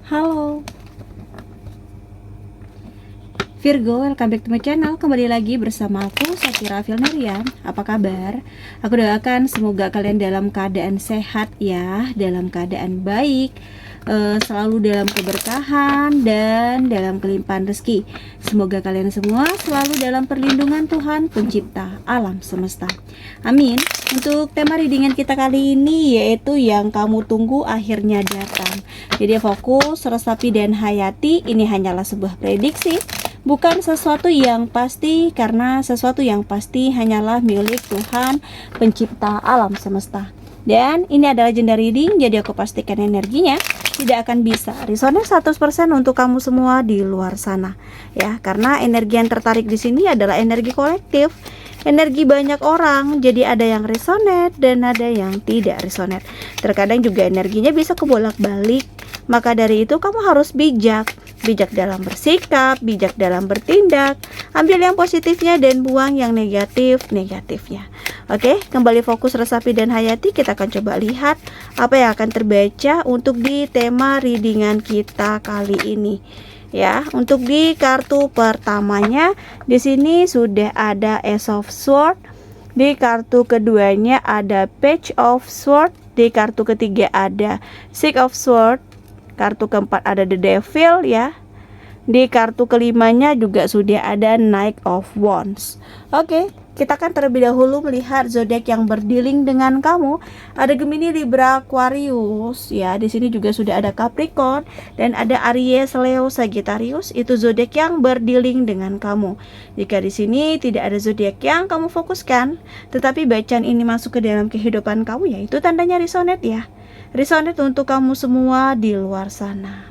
Halo Virgo, welcome back to my channel. Kembali lagi bersama aku, Shakira Vilnerian. Apa kabar? Aku doakan semoga kalian dalam keadaan sehat ya, dalam keadaan baik, selalu dalam keberkahan dan dalam kelimpahan rezeki. Semoga kalian semua selalu dalam perlindungan Tuhan Pencipta alam semesta. Amin. Untuk tema readingan kita kali ini yaitu yang kamu tunggu akhirnya datang. Jadi fokus, resapi dan hayati. Ini hanyalah sebuah prediksi, bukan sesuatu yang pasti, karena sesuatu yang pasti hanyalah milik Tuhan Pencipta alam semesta. Dan ini adalah jenda reading, jadi aku pastikan energinya tidak akan bisa resonate 100% untuk kamu semua di luar sana ya, karena energi yang tertarik di sini adalah energi kolektif, energi banyak orang. Jadi ada yang resonate dan ada yang tidak resonate. Terkadang juga energinya bisa kebolak-balik. Maka dari itu kamu harus bijak dalam bersikap, bijak dalam bertindak. Ambil yang positifnya dan buang yang negatifnya. Oke, kembali fokus resapi dan hayati. Kita akan coba lihat apa yang akan terbaca untuk di tema readingan kita kali ini. Ya, untuk di kartu pertamanya di sini sudah ada Ace of Swords. Di kartu keduanya ada Page of Swords. Di kartu ketiga ada Six of Swords. Kartu keempat ada The Devil ya. Di kartu kelimanya juga sudah ada Knight of Wands. Oke, kita akan terlebih dahulu melihat zodiak yang berdealing dengan kamu. Ada Gemini, Libra, Aquarius ya. Di sini juga sudah ada Capricorn dan ada Aries, Leo, Sagittarius. Itu zodiak yang berdealing dengan kamu. Jika di sini tidak ada zodiak yang kamu fokuskan, tetapi bacaan ini masuk ke dalam kehidupan kamu, ya itu tandanya resonate ya. Resonate untuk kamu semua di luar sana.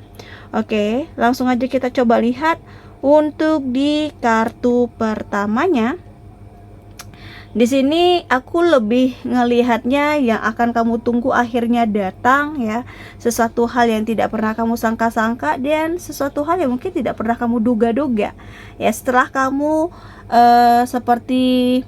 Oke, langsung aja kita coba lihat untuk di kartu pertamanya. Di sini aku lebih ngelihatnya yang akan kamu tunggu akhirnya datang ya. Sesuatu hal yang tidak pernah kamu sangka-sangka dan sesuatu hal yang mungkin tidak pernah kamu duga-duga. Ya, setelah kamu seperti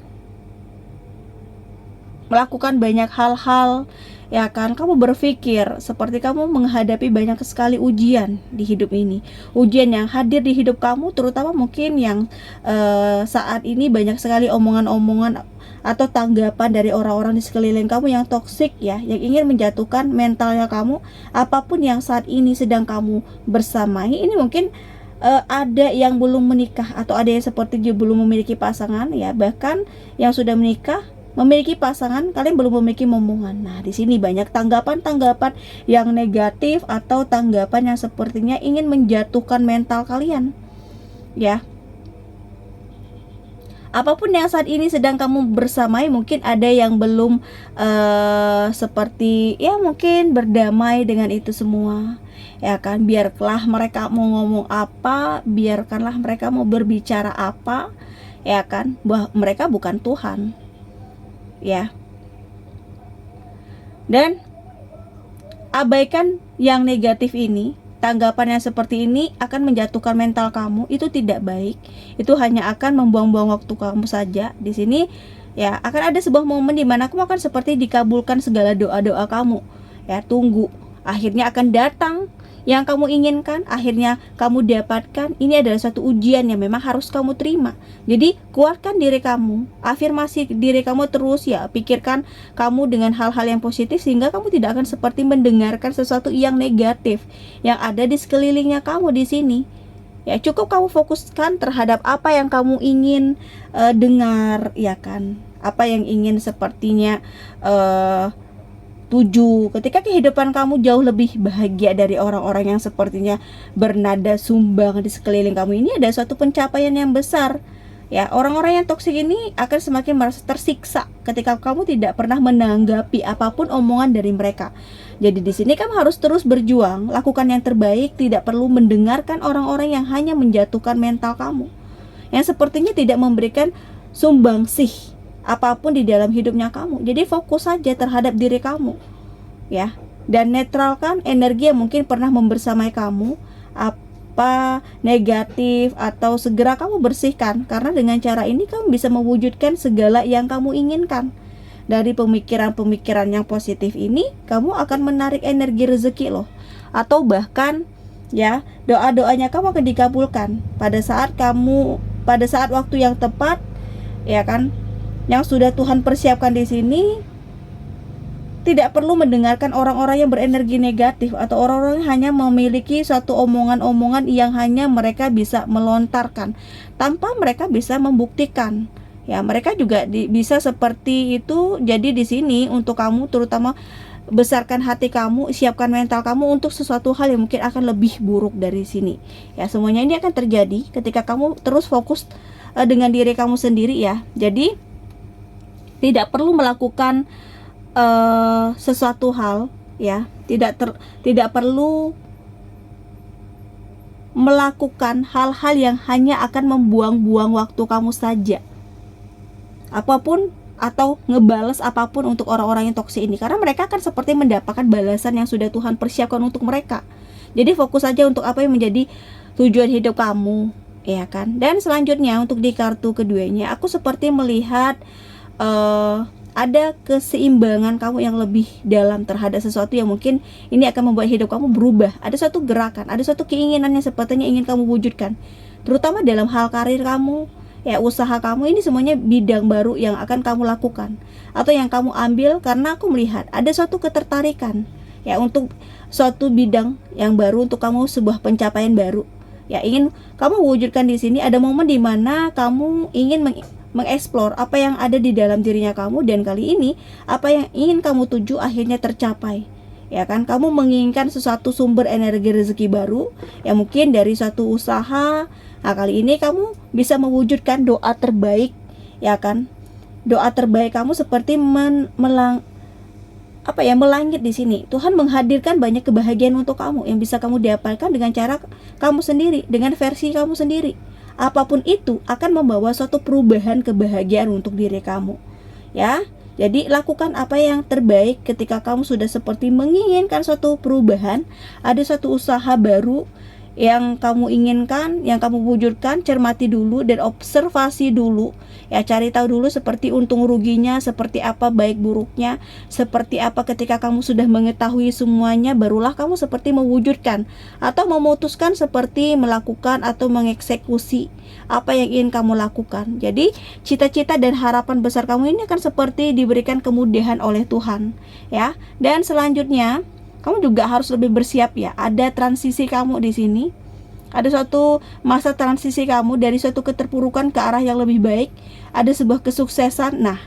melakukan banyak hal-hal, ya kan, kamu berpikir seperti kamu menghadapi banyak sekali ujian di hidup ini. Ujian yang hadir di hidup kamu, terutama mungkin yang saat ini banyak sekali omongan-omongan atau tanggapan dari orang-orang di sekeliling kamu yang toksik ya, yang ingin menjatuhkan mentalnya kamu. Apapun yang saat ini sedang kamu bersamai, ini mungkin ada yang belum menikah atau ada yang seperti belum memiliki pasangan ya, bahkan yang sudah menikah, memiliki pasangan, kalian belum memiliki momongan. Nah, di sini banyak tanggapan-tanggapan yang negatif atau tanggapan yang sepertinya ingin menjatuhkan mental kalian. Ya. Apapun yang saat ini sedang kamu bersamai, mungkin ada yang belum seperti ya mungkin berdamai dengan itu semua. Ya kan, biarkanlah mereka mau ngomong apa, biarkanlah mereka mau berbicara apa, ya kan, bahwa mereka bukan Tuhan. Ya, dan abaikan yang negatif ini. Tanggapan yang seperti ini akan menjatuhkan mental kamu, itu tidak baik. Itu hanya akan membuang-buang waktu kamu saja. Di sini ya akan ada sebuah momen di mana kamu akan seperti dikabulkan segala doa-doa kamu. Ya, tunggu, akhirnya akan datang yang kamu inginkan, akhirnya kamu dapatkan. Ini adalah suatu ujian yang memang harus kamu terima. Jadi kuatkan diri kamu, afirmasi diri kamu terus ya, pikirkan kamu dengan hal-hal yang positif sehingga kamu tidak akan seperti mendengarkan sesuatu yang negatif yang ada di sekelilingnya kamu di sini. Ya, cukup kamu fokuskan terhadap apa yang kamu ingin dengar, ya kan, apa yang ingin sepertinya tuju. Ketika kehidupan kamu jauh lebih bahagia dari orang-orang yang sepertinya bernada sumbang di sekeliling kamu, ini ada suatu pencapaian yang besar. Ya, orang-orang yang toksik ini akan semakin merasa tersiksa ketika kamu tidak pernah menanggapi apapun omongan dari mereka. Jadi di sini kamu harus terus berjuang, lakukan yang terbaik, tidak perlu mendengarkan orang-orang yang hanya menjatuhkan mental kamu, yang sepertinya tidak memberikan sumbangsih apapun di dalam hidupnya kamu. Jadi fokus saja terhadap diri kamu ya, dan netralkan energi yang mungkin pernah membersamai kamu, apa negatif, atau segera kamu bersihkan, karena dengan cara ini kamu bisa mewujudkan segala yang kamu inginkan. Dari pemikiran-pemikiran yang positif ini, kamu akan menarik energi rezeki loh, atau bahkan ya. Doa-doanya kamu akan dikabulkan pada saat waktu yang tepat, ya kan? Yang sudah Tuhan persiapkan di sini. Tidak perlu mendengarkan orang-orang yang berenergi negatif atau orang-orang yang hanya memiliki suatu omongan-omongan yang hanya mereka bisa melontarkan tanpa mereka bisa membuktikan. Ya, mereka juga bisa seperti itu. Jadi di sini untuk kamu, terutama besarkan hati kamu, siapkan mental kamu untuk sesuatu hal yang mungkin akan lebih buruk dari sini. Ya, semuanya ini akan terjadi ketika kamu terus fokus dengan diri kamu sendiri ya. Jadi tidak perlu melakukan sesuatu hal ya, tidak perlu melakukan hal-hal yang hanya akan membuang-buang waktu kamu saja, apapun atau ngebales apapun untuk orang-orang yang toksik ini, karena mereka akan seperti mendapatkan balasan yang sudah Tuhan persiapkan untuk mereka. Jadi fokus saja untuk apa yang menjadi tujuan hidup kamu, ya kan. Dan selanjutnya untuk di kartu keduanya, aku seperti melihat ada keseimbangan kamu yang lebih dalam terhadap sesuatu yang mungkin ini akan membuat hidup kamu berubah. Ada suatu gerakan, ada suatu keinginan yang sepertinya ingin kamu wujudkan, terutama dalam hal karir kamu, ya, usaha kamu. Ini semuanya bidang baru yang akan kamu lakukan atau yang kamu ambil, karena aku melihat ada suatu ketertarikan ya untuk suatu bidang yang baru, untuk kamu sebuah pencapaian baru ya, ingin kamu wujudkan di sini. Ada momen di mana kamu ingin mengeksplor apa yang ada di dalam dirinya kamu, dan kali ini apa yang ingin kamu tuju akhirnya tercapai, ya kan. Kamu menginginkan sesuatu sumber energi rezeki baru yang mungkin dari suatu usaha. Nah, kali ini kamu bisa mewujudkan doa terbaik, ya kan. Doa terbaik kamu seperti melangit di sini. Tuhan menghadirkan banyak kebahagiaan untuk kamu yang bisa kamu dapatkan dengan cara kamu sendiri, dengan versi kamu sendiri. Apapun itu akan membawa suatu perubahan kebahagiaan untuk diri kamu, ya. Jadi lakukan apa yang terbaik ketika kamu sudah seperti menginginkan suatu perubahan, ada suatu usaha baru yang kamu inginkan, yang kamu wujudkan. Cermati dulu dan observasi dulu ya, cari tahu dulu seperti untung ruginya, seperti apa baik buruknya, seperti apa. Ketika kamu sudah mengetahui semuanya, barulah kamu seperti mewujudkan atau memutuskan seperti melakukan atau mengeksekusi apa yang ingin kamu lakukan. Jadi cita-cita dan harapan besar kamu ini akan seperti diberikan kemudahan oleh Tuhan ya. Dan selanjutnya kamu juga harus lebih bersiap ya. Ada transisi kamu di sini. Ada suatu masa transisi kamu dari suatu keterpurukan ke arah yang lebih baik. Ada sebuah kesuksesan. Nah,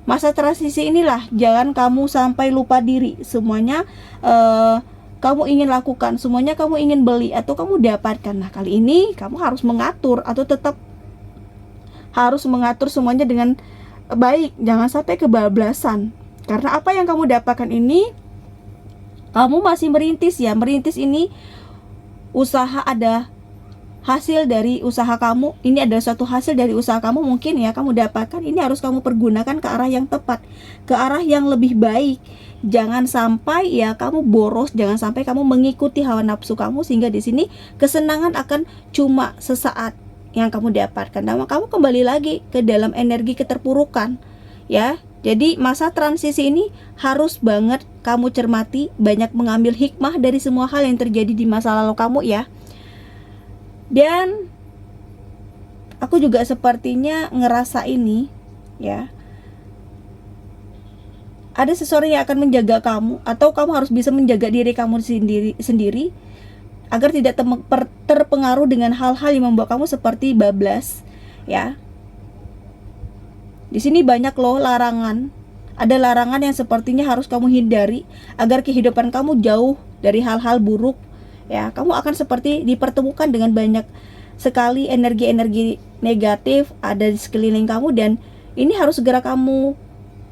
masa transisi inilah jangan kamu sampai lupa diri. Semuanya kamu ingin lakukan, semuanya kamu ingin beli atau kamu dapatkan. Nah, kali ini kamu harus mengatur atau tetap harus mengatur semuanya dengan baik. Jangan sampai kebablasan. Karena apa yang kamu dapatkan ini, kamu masih merintis ya. Merintis ini usaha, ada hasil dari usaha kamu. Ini adalah suatu hasil dari usaha kamu mungkin ya, kamu dapatkan. Ini harus kamu pergunakan ke arah yang tepat, ke arah yang lebih baik. Jangan sampai ya kamu boros, jangan sampai kamu mengikuti hawa nafsu kamu, sehingga di sini kesenangan akan cuma sesaat yang kamu dapatkan. Dan kamu kembali lagi ke dalam energi keterpurukan ya. Jadi masa transisi ini harus banget kamu cermati, banyak mengambil hikmah dari semua hal yang terjadi di masa lalu kamu ya. Dan aku juga sepertinya ngerasa ini ya, ada seseorang yang akan menjaga kamu, atau kamu harus bisa menjaga diri kamu sendiri agar tidak terpengaruh dengan hal-hal yang membuat kamu seperti bablas ya. Di sini banyak loh larangan. Ada larangan yang sepertinya harus kamu hindari agar kehidupan kamu jauh dari hal-hal buruk ya. Kamu akan seperti dipertemukan dengan banyak sekali energi-energi negatif ada di sekeliling kamu, dan ini harus segera kamu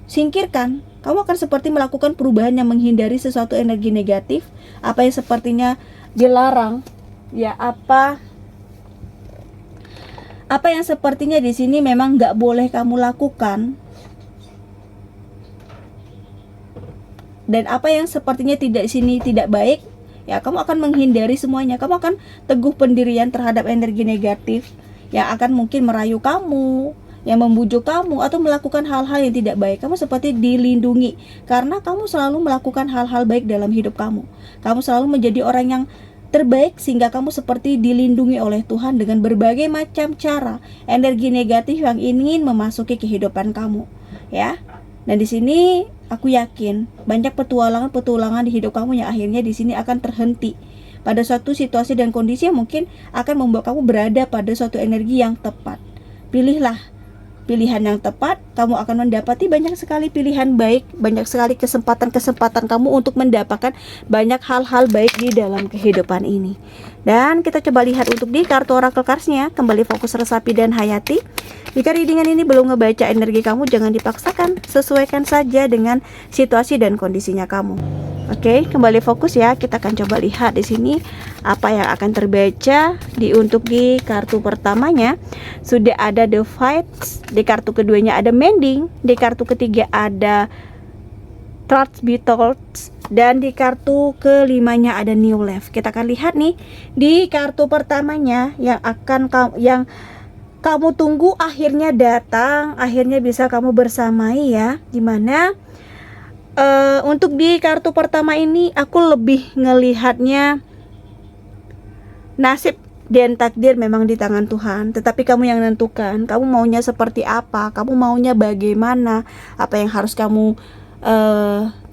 singkirkan. Kamu akan seperti melakukan perubahan yang menghindari sesuatu energi negatif, apa yang sepertinya dilarang ya, apa yang sepertinya di sini memang nggak boleh kamu lakukan, dan apa yang sepertinya tidak sini tidak baik ya, kamu akan menghindari semuanya. Kamu akan teguh pendirian terhadap energi negatif yang akan mungkin merayu kamu, yang membujuk kamu, atau melakukan hal-hal yang tidak baik. Kamu seperti dilindungi karena kamu selalu melakukan hal-hal baik dalam hidup kamu. Kamu selalu menjadi orang yang terbaik sehingga kamu seperti dilindungi oleh Tuhan dengan berbagai macam cara energi negatif yang ingin memasuki kehidupan kamu, ya. Dan di sini aku yakin banyak petualangan-petualangan di hidup kamu yang akhirnya di sini akan terhenti pada suatu situasi dan kondisi yang mungkin akan membuat kamu berada pada suatu energi yang tepat. Pilihlah pilihan yang tepat, kamu akan mendapati banyak sekali pilihan baik, banyak sekali kesempatan-kesempatan kamu untuk mendapatkan banyak hal-hal baik di dalam kehidupan ini. Dan kita coba lihat untuk di kartu oracle cards-nya, kembali fokus resapi dan hayati. Jika readingan ini belum ngebaca energi kamu, jangan dipaksakan, sesuaikan saja dengan situasi dan kondisinya kamu. Oke, kembali fokus ya. Kita akan coba lihat di sini apa yang akan terbaca untuk di kartu pertamanya. Sudah ada The Fights, di kartu keduanya ada Mending, di kartu ketiga ada Truth Be Told, dan di kartu kelimanya ada New Life. Kita akan lihat nih di kartu pertamanya yang kamu tunggu akhirnya datang, akhirnya bisa kamu bersamai ya. Dimana untuk di kartu pertama ini aku lebih ngelihatnya nasib dan takdir memang di tangan Tuhan, tetapi kamu yang menentukan kamu maunya seperti apa, kamu maunya bagaimana, apa yang harus kamu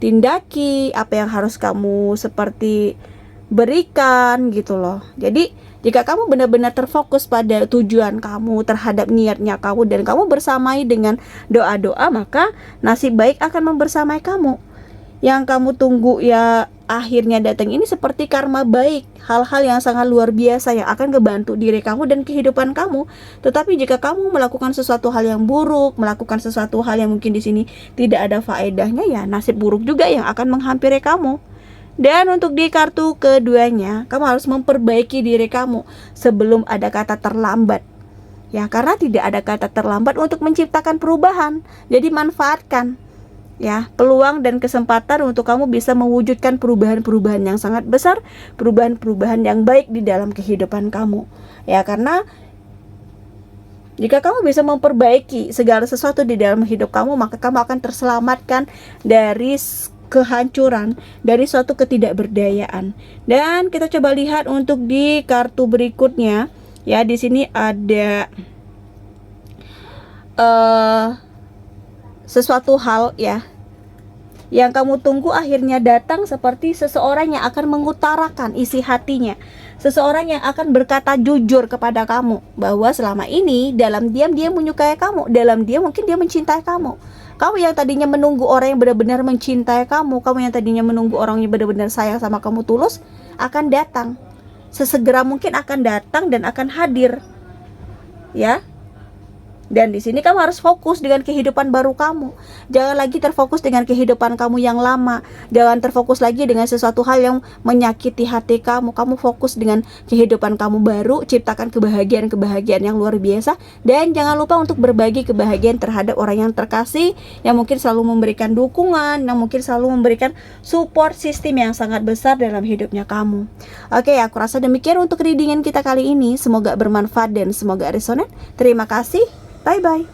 tindaki, apa yang harus kamu seperti berikan gitu loh. Jadi jika kamu benar-benar terfokus pada tujuan kamu, terhadap niatnya kamu, dan kamu bersamai dengan doa-doa, maka nasib baik akan membersamai kamu. Yang kamu tunggu ya akhirnya datang ini seperti karma baik, hal-hal yang sangat luar biasa yang akan ngebantu diri kamu dan kehidupan kamu. Tetapi jika kamu melakukan sesuatu hal yang buruk, melakukan sesuatu hal yang mungkin di sini tidak ada faedahnya, ya nasib buruk juga yang akan menghampiri kamu. Dan untuk di kartu keduanya, kamu harus memperbaiki diri kamu sebelum ada kata terlambat. Ya, karena tidak ada kata terlambat untuk menciptakan perubahan. Jadi manfaatkan ya peluang dan kesempatan untuk kamu bisa mewujudkan perubahan-perubahan yang sangat besar, perubahan-perubahan yang baik di dalam kehidupan kamu. Ya, karena jika kamu bisa memperbaiki segala sesuatu di dalam hidup kamu, maka kamu akan terselamatkan dari kehancuran, dari suatu ketidakberdayaan. Dan kita coba lihat untuk di kartu berikutnya. Ya, di sini ada sesuatu hal ya yang kamu tunggu akhirnya datang, seperti seseorang yang akan mengutarakan isi hatinya, seseorang yang akan berkata jujur kepada kamu bahwa selama ini dalam diam dia menyukai kamu, dalam diam mungkin dia mencintai kamu. Kamu yang tadinya menunggu orang yang benar-benar mencintai kamu, kamu yang tadinya menunggu orang yang benar-benar sayang sama kamu tulus, akan datang. Sesegera mungkin akan datang dan akan hadir. Ya. Dan di sini kamu harus fokus dengan kehidupan baru kamu. Jangan lagi terfokus dengan kehidupan kamu yang lama. Jangan terfokus lagi dengan sesuatu hal yang menyakiti hati kamu. Kamu fokus dengan kehidupan kamu baru, ciptakan kebahagiaan-kebahagiaan yang luar biasa. Dan jangan lupa untuk berbagi kebahagiaan terhadap orang yang terkasih, yang mungkin selalu memberikan dukungan, yang mungkin selalu memberikan support sistem yang sangat besar dalam hidupnya kamu. Oke, aku rasa demikian untuk readingan kita kali ini. Semoga bermanfaat dan semoga resonate. Terima kasih. Bye-bye.